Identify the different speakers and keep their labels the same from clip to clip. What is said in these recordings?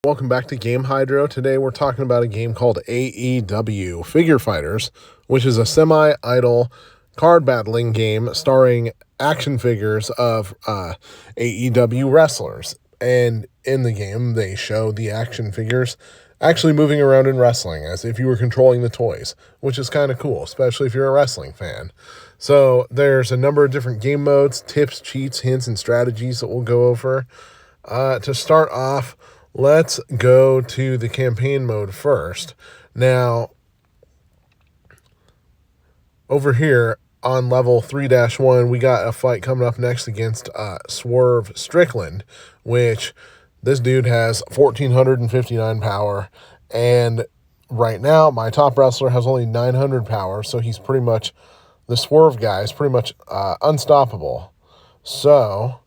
Speaker 1: Welcome back to Game Hydro. Today we're talking about a game called AEW Figure Fighters, which is a semi-idle card battling game starring action figures of AEW wrestlers. And in the game, they show the action figures actually moving around and wrestling as if you were controlling the toys, which is kind of cool, especially if you're a wrestling fan. So there's a number of different game modes, tips, cheats, hints, and strategies that we'll go over. To start off, let's go to the campaign mode first. Now, over here on level 3-1, we got a fight coming up next against Swerve Strickland, which this dude has 1,459 power, and right now my top wrestler has only 900 power, so he's pretty much, the Swerve guy is pretty much unstoppable. So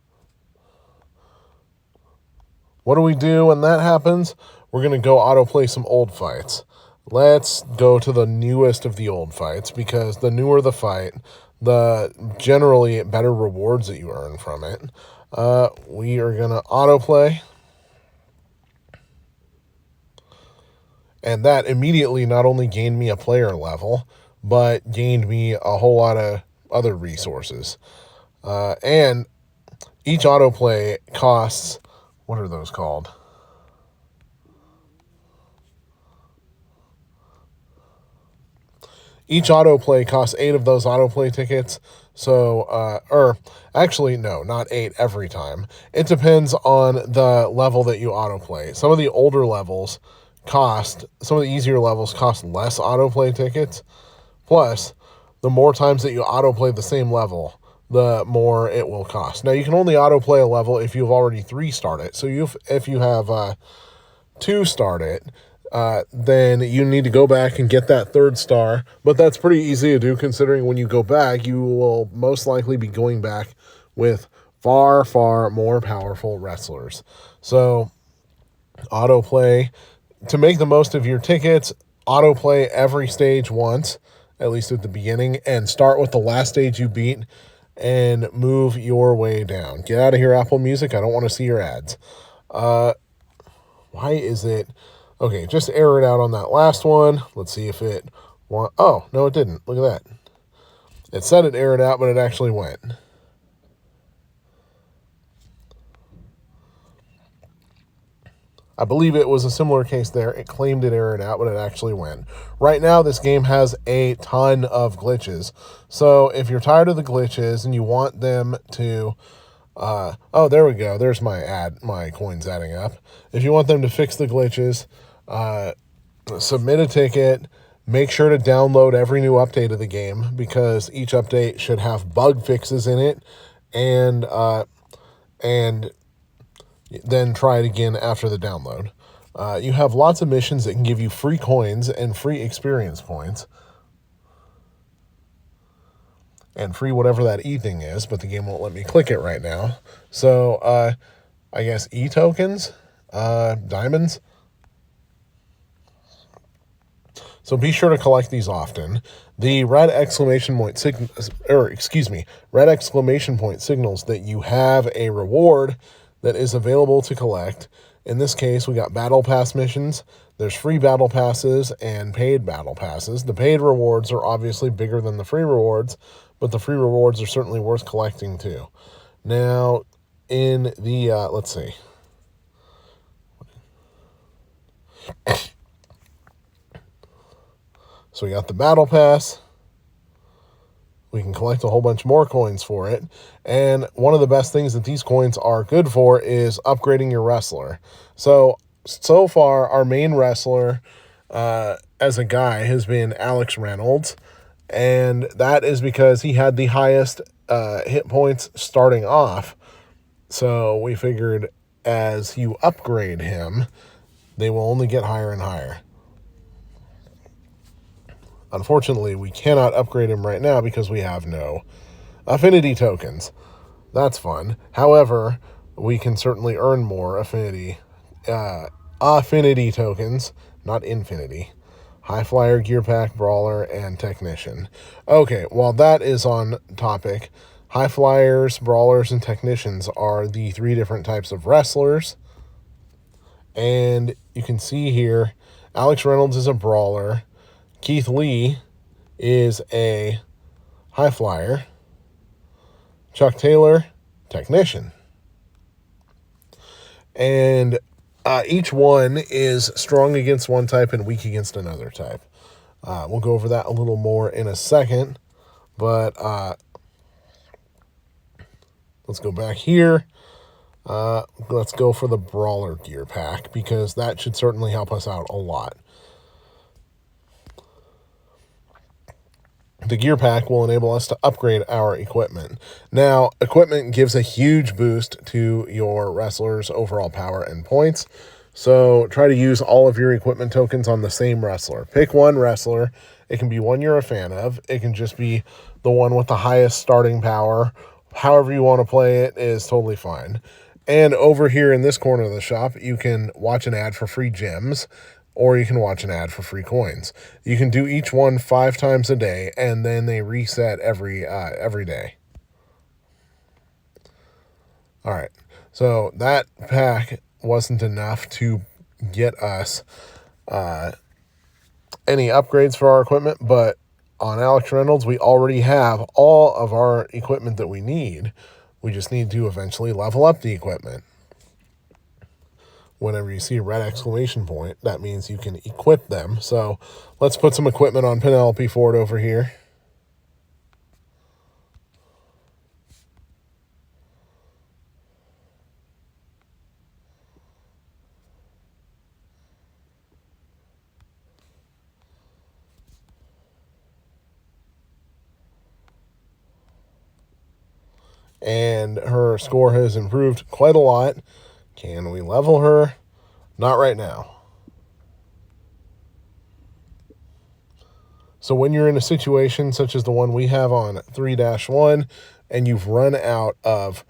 Speaker 1: what do we do when that happens? We're going to go autoplay some old fights. Let's go to the newest of the old fights, because the newer the fight, the generally better rewards that you earn from it. We are going to autoplay. And that immediately not only gained me a player level, but gained me a whole lot of other resources. And each autoplay costs... what are those called? Each autoplay costs 8 of those autoplay tickets. So, actually, no, not 8 every time. It depends on the level that you autoplay. Some of the older levels some of the easier levels cost less autoplay tickets. Plus, the more times that you autoplay the same level, the more it will cost. Now, you can only autoplay a level if you've already 3-starred it. So if you have 2-starred it, then you need to go back and get that 3rd star. But that's pretty easy to do, considering when you go back, you will most likely be going back with far, far more powerful wrestlers. So autoplay, to make the most of your tickets, autoplay every stage once, at least at the beginning, and start with the last stage you beat and move your way down. Get out of here, Apple Music. I don't want to see your ads. Why is it... okay, just error it out on that last one. Let's see if it... oh, no, it didn't. Look at that. It said it errored out, but it actually went. I believe it was a similar case there. It claimed it errored out, but it actually went. Right now, this game has a ton of glitches. So if you're tired of the glitches and you want them to... oh, there we go. There's my coins adding up. If you want them to fix the glitches, submit a ticket. Make sure to download every new update of the game, because each update should have bug fixes in it, and then try it again after the download. You have lots of missions that can give you free coins and free experience points. And free whatever that E thing is, but the game won't let me click it right now. So, I guess E tokens? Diamonds? So be sure to collect these often. The red exclamation point signals that you have a reward that is available to collect. In this case, we got battle pass missions. There's free battle passes and paid battle passes. The paid rewards are obviously bigger than the free rewards, but the free rewards are certainly worth collecting too. Now, in the, let's see. So we got the battle pass. We can collect a whole bunch more coins for it. And one of the best things that these coins are good for is upgrading your wrestler. So far, our main wrestler as a guy has been Alex Reynolds. And that is because he had the highest hit points starting off. So we figured as you upgrade him, they will only get higher and higher. Unfortunately, we cannot upgrade him right now because we have no affinity tokens. That's fun. However, we can certainly earn more affinity tokens, not infinity. High Flyer, Gear Pack, Brawler, and Technician. Okay, while that is on topic, High Flyers, Brawlers, and Technicians are the 3 different types of wrestlers. And you can see here, Alex Reynolds is a brawler. Keith Lee is a high flyer. Chuck Taylor, technician. And each one is strong against one type and weak against another type. We'll go over that a little more in a second. But let's go back here. Let's go for the Brawler gear pack, because that should certainly help us out a lot. The gear pack will enable us to upgrade our equipment. Now, equipment gives a huge boost to your wrestler's overall power and points. So try to use all of your equipment tokens on the same wrestler. Pick one wrestler. It can be one you're a fan of. It can just be the one with the highest starting power. However you want to play it is totally fine. And over here in this corner of the shop, you can watch an ad for free gems, or you can watch an ad for free coins. You can do each one 5 times a day, and then they reset every day. All right, so that pack wasn't enough to get us any upgrades for our equipment, but on Alex Reynolds, we already have all of our equipment that we need. We just need to eventually level up the equipment. Whenever you see a red exclamation point, that means you can equip them. So let's put some equipment on Penelope Ford over here. And her score has improved quite a lot. Can we level her? Not right now. So when you're in a situation such as the one we have on 3-1, and you've run out of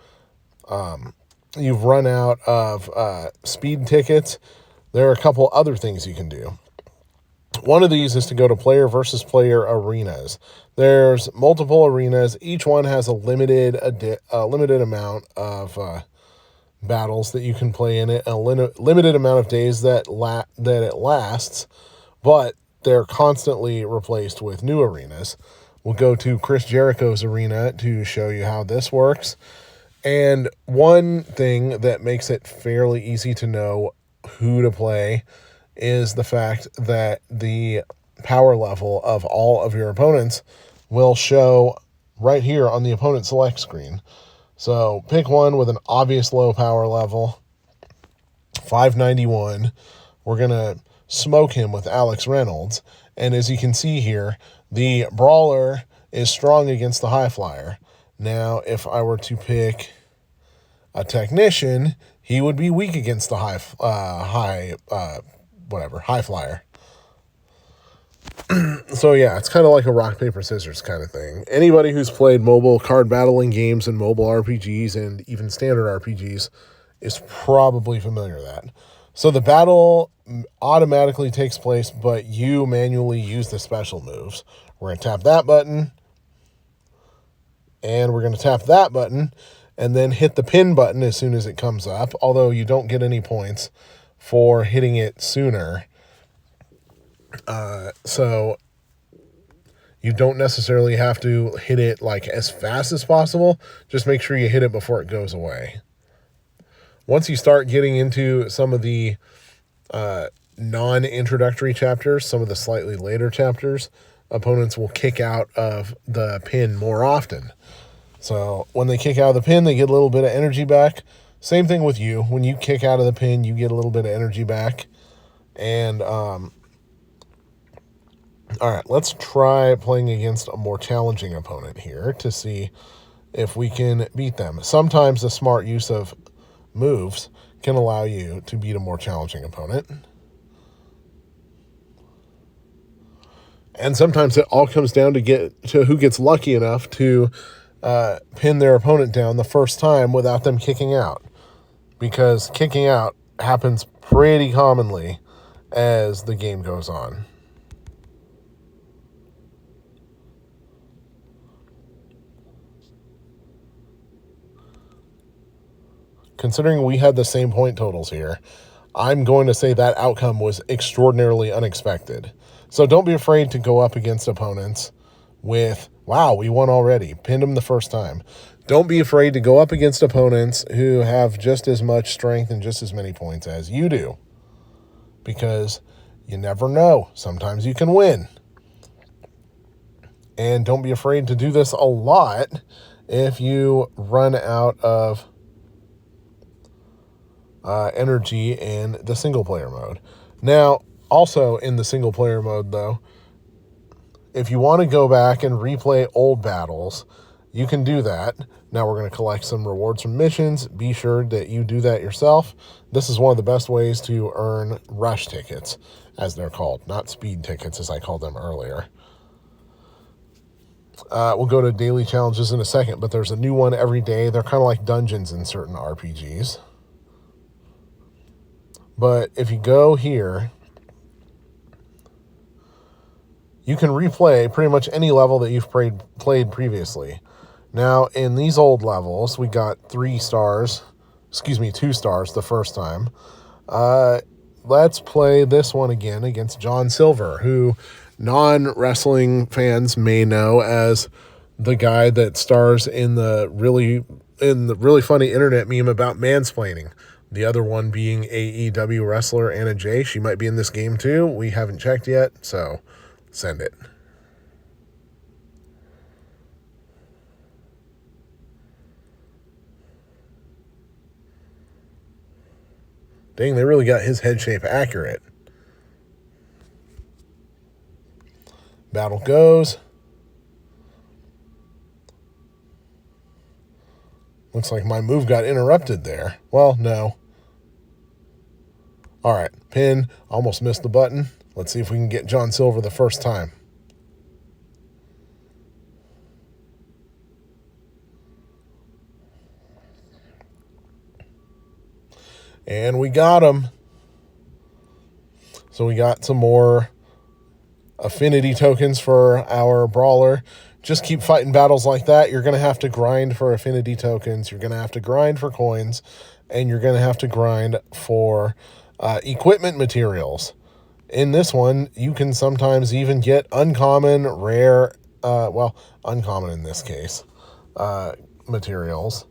Speaker 1: speed tickets, there are a couple other things you can do. One of these is to go to player versus player arenas. There's multiple arenas. Each one has a limited amount of battles that you can play in it, a limited amount of days that it lasts, but they're constantly replaced with new arenas. We'll go to Chris Jericho's arena to show you how this works. And one thing that makes it fairly easy to know who to play is the fact that the power level of all of your opponents will show right here on the opponent select screen. So pick one with an obvious low power level, 591. We're going to smoke him with Alex Reynolds. And as you can see here, the Brawler is strong against the High Flyer. Now, if I were to pick a Technician, he would be weak against the High Flyer. So yeah, it's kind of like a rock, paper, scissors kind of thing. Anybody who's played mobile card battling games and mobile RPGs and even standard RPGs is probably familiar with that. So the battle automatically takes place, but you manually use the special moves. We're going to tap that button, and we're going to tap that button, and then hit the pin button as soon as it comes up, although you don't get any points for hitting it sooner. So you don't necessarily have to hit it like as fast as possible. Just make sure you hit it before it goes away. Once you start getting into some of the non-introductory chapters, some of the slightly later chapters, opponents will kick out of the pin more often. So when they kick out of the pin, they get a little bit of energy back. Same thing with you. When you kick out of the pin, you get a little bit of energy back. And all right, let's try playing against a more challenging opponent here to see if we can beat them. Sometimes the smart use of moves can allow you to beat a more challenging opponent. And sometimes it all comes down to who gets lucky enough to pin their opponent down the first time without them kicking out. Because kicking out happens pretty commonly as the game goes on. Considering we had the same point totals here, I'm going to say that outcome was extraordinarily unexpected. So don't be afraid to go up against opponents with, wow, we won already, pinned them the first time. Don't be afraid to go up against opponents who have just as much strength and just as many points as you do, because you never know. Sometimes you can win. And don't be afraid to do this a lot if you run out of energy in the single player mode. Now, also in the single player mode, though, if you want to go back and replay old battles, you can do that. Now we're going to collect some rewards from missions. Be sure that you do that yourself. This is one of the best ways to earn rush tickets, as they're called, not speed tickets as I called them earlier. We'll go to daily challenges in a second, but there's a new one every day. They're kind of like dungeons in certain RPGs. But if you go here, you can replay pretty much any level that you've played previously. Now, in these old levels, we got 2 stars the first time. Let's play this one again against John Silver, who non-wrestling fans may know as the guy that stars in the really funny internet meme about mansplaining. The other one being AEW wrestler Anna Jay. She might be in this game too. We haven't checked yet, so send it. Dang, they really got his head shape accurate. Battle goes. Looks like my move got interrupted there. Well, no. All right, pin. Almost missed the button. Let's see if we can get John Silver the first time. And we got him. So we got some more affinity tokens for our brawler. Just keep fighting battles like that. You're going to have to grind for affinity tokens. You're going to have to grind for coins. And you're going to have to grind for equipment materials. In this one, you can sometimes even get uncommon, rare, uncommon in this case, materials.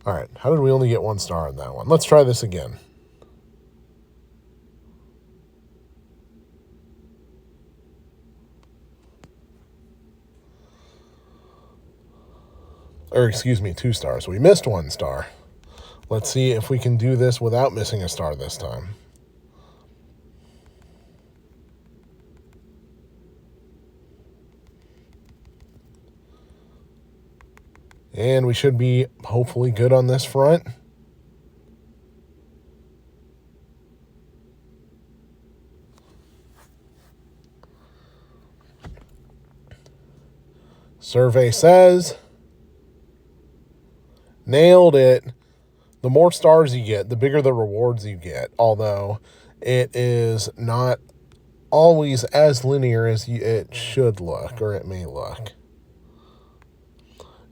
Speaker 1: All right, how did we only get 1 star in that one? Let's try this again. Or excuse me, 2 stars. We missed 1 star. Let's see if we can do this without missing a star this time. And we should be hopefully good on this front. Survey says, nailed it. The more stars you get, the bigger the rewards you get, although it is not always as linear as it should look, or it may look.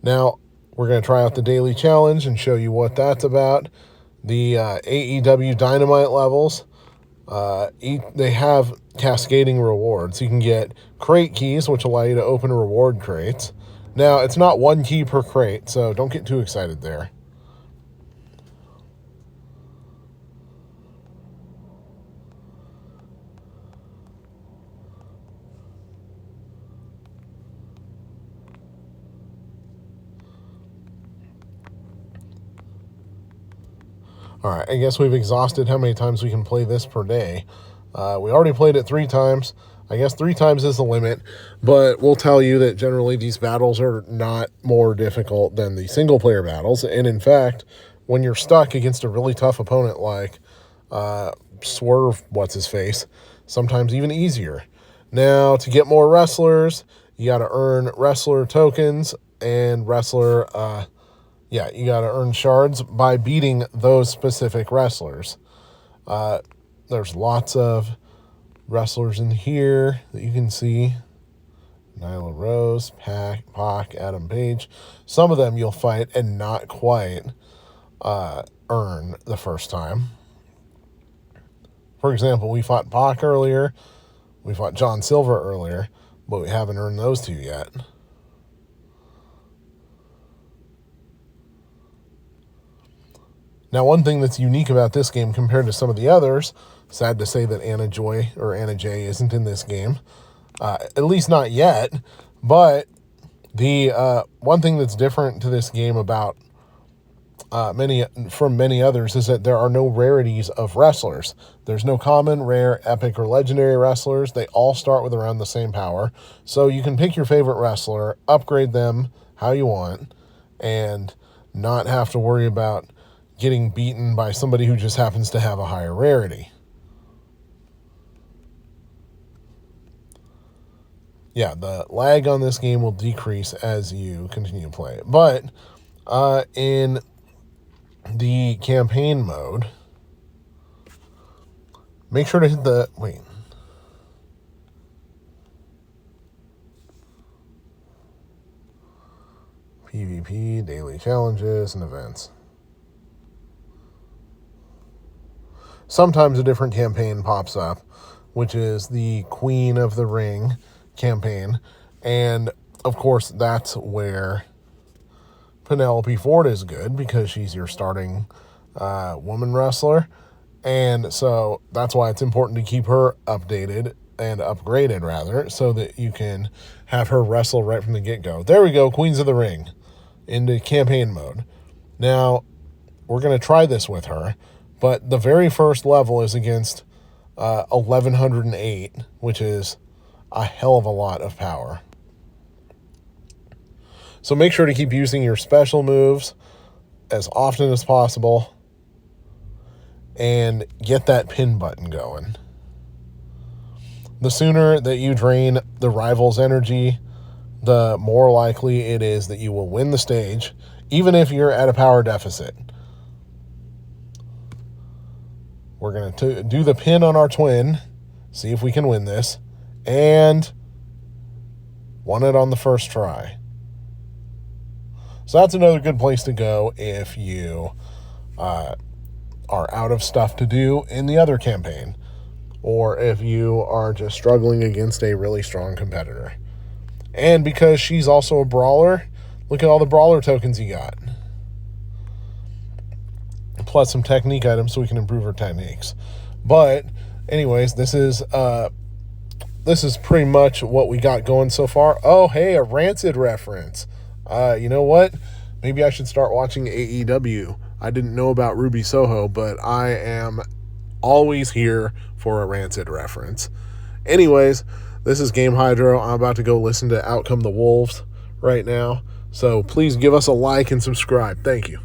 Speaker 1: Now, we're going to try out the daily challenge and show you what that's about. The AEW Dynamite levels, they have cascading rewards. You can get crate keys, which allow you to open reward crates. Now, it's not 1 key per crate, so don't get too excited there. All right, I guess we've exhausted how many times we can play this per day. We already played it 3 times. I guess 3 times is the limit, but we'll tell you that generally these battles are not more difficult than the single-player battles. And in fact, when you're stuck against a really tough opponent like Swerve, what's-his-face, sometimes even easier. Now, to get more wrestlers, you got to earn wrestler tokens and wrestler... you got to earn shards by beating those specific wrestlers. There's lots of wrestlers in here that you can see. Nyla Rose, Pac, Adam Page. Some of them you'll fight and not quite earn the first time. For example, we fought Pac earlier. We fought John Silver earlier, but we haven't earned those two yet. Now, one thing that's unique about this game compared to some of the others, sad to say that Anna Jay isn't in this game, at least not yet, but the one thing that's different to this game about many others is that there are no rarities of wrestlers. There's no common, rare, epic, or legendary wrestlers. They all start with around the same power. So you can pick your favorite wrestler, upgrade them how you want, and not have to worry about getting beaten by somebody who just happens to have a higher rarity. Yeah, the lag on this game will decrease as you continue to play it. But in the campaign mode, make sure to hit the... Wait. PvP, daily challenges, and events. Sometimes a different campaign pops up, which is the Queen of the Ring campaign. And, of course, that's where Penelope Ford is good, because she's your starting woman wrestler. And so that's why it's important to keep her updated and upgraded, rather, so that you can have her wrestle right from the get-go. There we go, Queens of the Ring into campaign mode. Now, we're going to try this with her. But the very first level is against 1108, which is a hell of a lot of power. So make sure to keep using your special moves as often as possible and get that pin button going. The sooner that you drain the rival's energy, the more likely it is that you will win the stage, even if you're at a power deficit. We're going to do the pin on our twin, see if we can win this, and won it on the first try. So that's another good place to go if you are out of stuff to do in the other campaign, or if you are just struggling against a really strong competitor. And because she's also a brawler, look at all the brawler tokens you got. Plus some technique items so we can improve our techniques. But anyways, this is pretty much what we got going so far. Oh, hey, a Rancid reference. You know what? Maybe I should start watching AEW. I didn't know about Ruby Soho, but I am always here for a Rancid reference. Anyways, this is Game Hydro. I'm about to go listen to Out Come the Wolves right now. So please give us a like and subscribe. Thank you.